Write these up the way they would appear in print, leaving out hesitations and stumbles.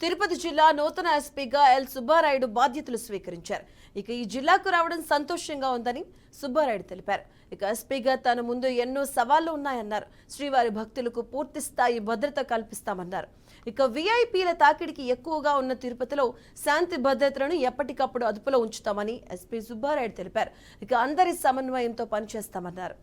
తిరుపతి జిల్లా నూతన ఎస్పీగా ఎల్ సుబ్బారాయుడు బాధ్యతలు స్వీకరించారు. ఇక ఈ జిల్లాకు రావడం సంతోషంగా ఉందని సుబ్బారాయుడు తెలిపారు. ఇక ఎస్పీగా తన ముందు ఎన్నో సవాళ్లు ఉన్నాయన్నారు. శ్రీవారి భక్తులకు పూర్తి స్థాయి భద్రత కల్పిస్తామన్నారు. ఇక వీఐపీల తాకిడికి ఎక్కువగా ఉన్న తిరుపతిలో శాంతి భద్రతలను ఎప్పటికప్పుడు అదుపులో ఉంచుతామని ఎస్పీ సుబ్బారాయుడు తెలిపారు. ఇక అందరి సమన్వయంతో పనిచేస్తామన్నారు.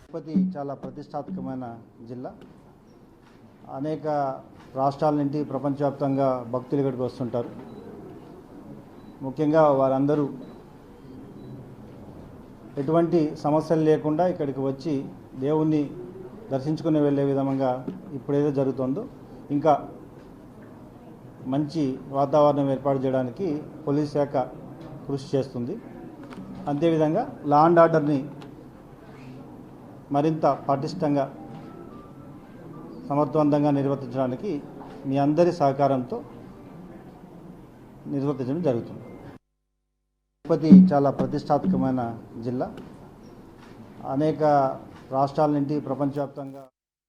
తిరుపతి చాలా ప్రతిష్టాత్మకమైన జిల్లా. అనేక రాష్ట్రాల నుండి ప్రపంచవ్యాప్తంగా భక్తులు ఇక్కడికి వస్తుంటారు. ముఖ్యంగా వారందరూ ఎటువంటి సమస్యలు లేకుండా ఇక్కడికి వచ్చి దేవుణ్ణి దర్శించుకుని వెళ్ళే విధంగా ఇప్పుడేదో జరుగుతుందో ఇంకా మంచి వాతావరణం ఏర్పాటు చేయడానికి పోలీస్ శాఖ కృషి చేస్తుంది. అంతేవిధంగా లా అండ్ ఆర్డర్ని మరింత పటిష్టంగా సమర్థవంతంగా నిర్వర్తించడానికి మీ అందరి సహకారంతో నిర్వర్తించడం జరుగుతుంది. తిరుపతి చాలా ప్రతిష్టాత్మకమైన జిల్లా. అనేక రాష్ట్రాల నుండి ప్రపంచవ్యాప్తంగా